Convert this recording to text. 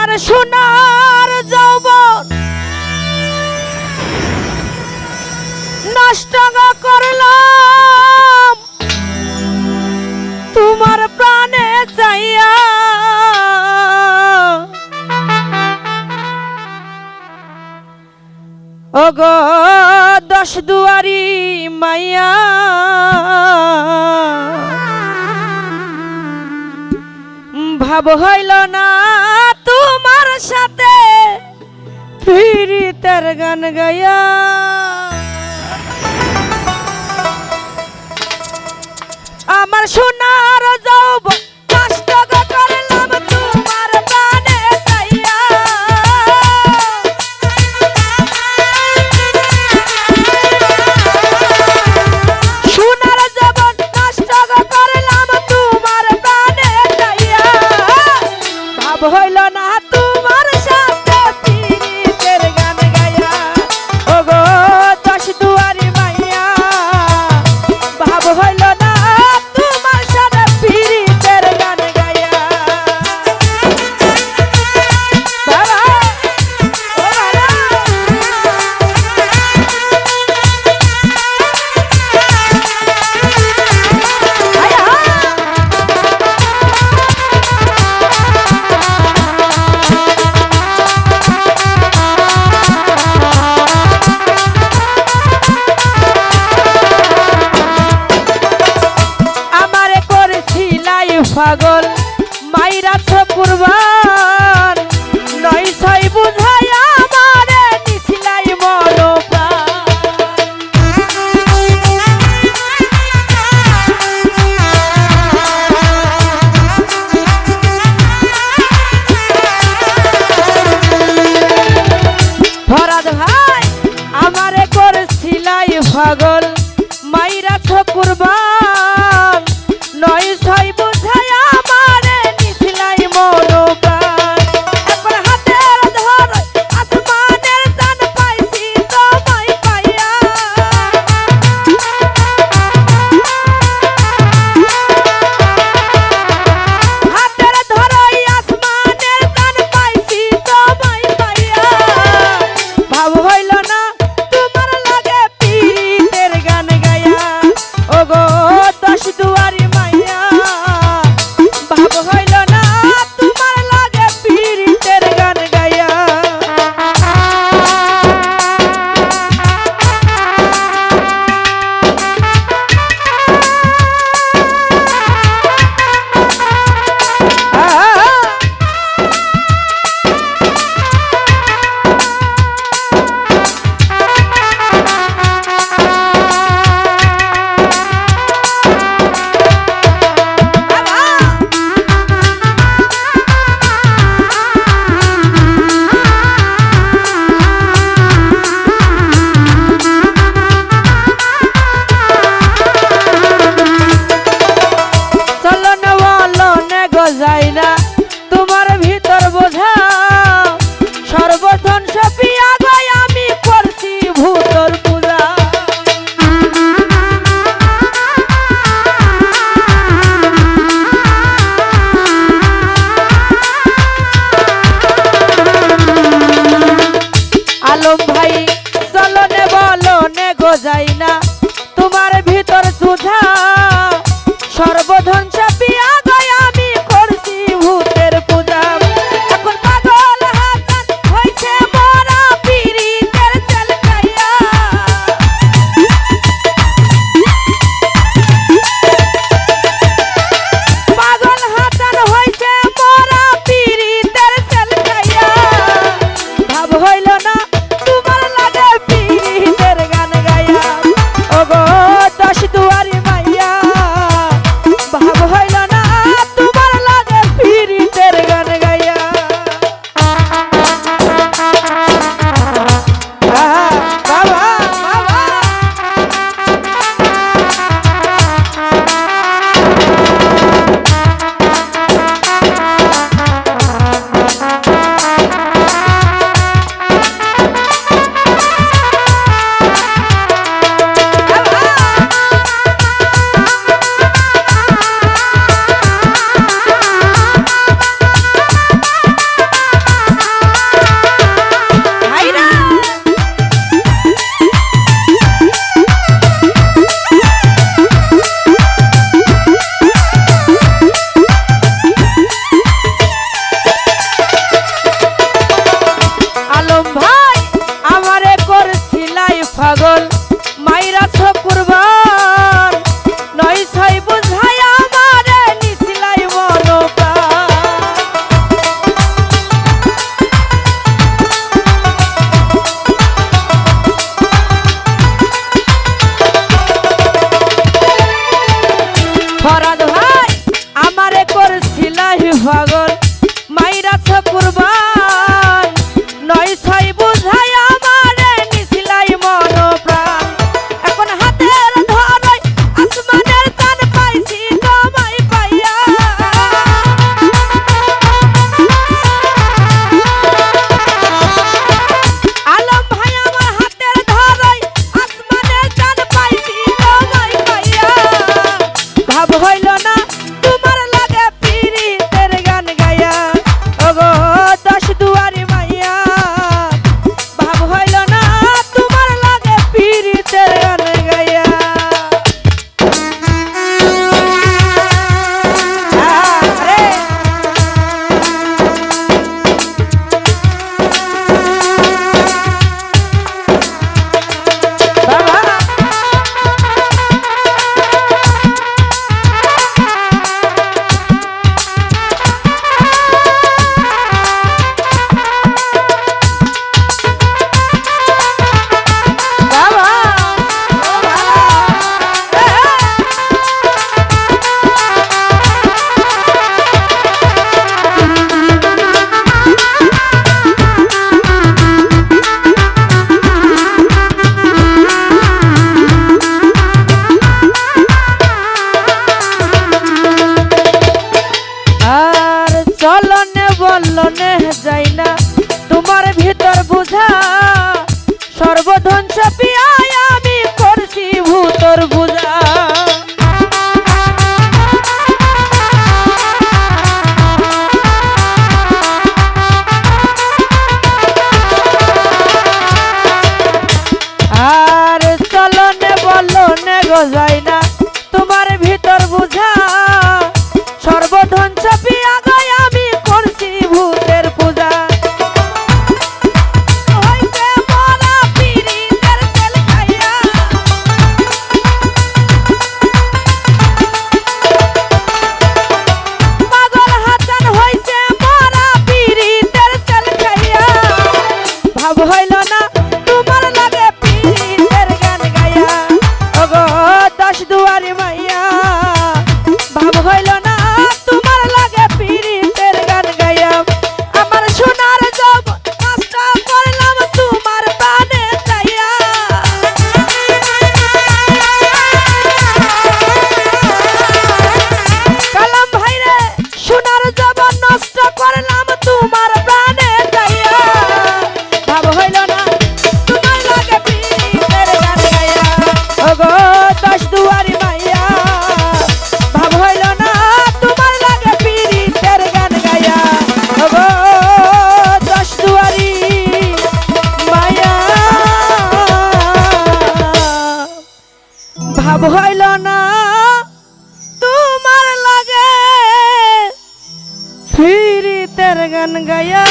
আমার সোনার যৌবন নষ্ট করলাম তোমার প্রাণে চাইয়া। ওগো দশ দুয়ারি মাইয়া ভাব হইল না তোমার সাথে প্রীতের গান গায়া। আমার সোনার যৌবন নষ্ট করলাম তোমার প্রাণে চাইয়া। সোনার যৌবন নষ্ট করলাম তোমার প্রাণে চাইয়া। ভাব হইল না তোমার সাথে প্রীতের গান গায়া। ওগো দশ দুয়ারি মাইয়া ভাব হইল না তোমার সাথে প্রীতের গান গায়া। বাবা ও বাবা আয়া আমারে করেছিলাই পাগল মাইরাছ কুরবান। নয় ছয় বুঝাই আমারে নিছিলাই মরপ্রাণ। ফরাদ ভাই আমারে করেছিলাই পাগল মাইরাছ কুরবান। নয় ছয় বুঝাই আমারে নিছিলাই মরপ্রাণ। এখন হাতের ধর আসমানের চাঁদ পাইছি তোমায় পাইয়া। হাতের ধরাই আসমানের চাঁদ পাইছি তোমায় পাইয়া। ভাব হইল না তোমার লাগে প্রীতের গান গায়া। ওগো দশ দুয়ারি মাইয়া ভাব হইল না তোমার লাগে প্রীতের গান গায়া। চলন বলনে গজাই না তোমার ভিতর বোঝা। সর্বধন সপিয়া গয় আমি করছি ভূতর পূজা। আলম ভাই চলনে বলনে গজাই না তোমার ভিতর সুধা। সর্বধন চাপিয়া গয় আমি করছি চলনে যাই না তোমার ভিতর বুঝা সর্বধন চাপিয়ায় আমি করছি ভূতর বুঝা আর চলনে বলনে গো যাই না তোমার ভিতর বুঝা সর্বধন চাপিয়া গায় আমি করছি ভূতের পূজা হইছে মরা পীড়িতের তেল খাইয়া পাগল হাসান হইছে মরা পীড়িতের তেল খাইয়া ভাব হইল না তোমার লাগে পীড়িতের গান গাইয়া ওগো দশ দুয়ারি মাইয়া ভাব হইল না তোমার লাগে পীড়িতের গান গাইয়া আমার সোনার জব নষ্ট করলাম তোমার প্রাণে চাইয়া কালাম ভাইরে সোনার জব নষ্ট করলাম তোমার প্রাণে চাইয়া ভাব হইল না তোমার লাগে পীড়িতের গান গাইয়া ওগো দশ দুয়ারি মাইয়া ভাব হইল না তোমার লাগে পীড়িতের গান গাইয়া ওগো দশ দুয়ারি মাইয়া ভাব হইল না তোমার লাগে পীড়িতের গান গাইয়া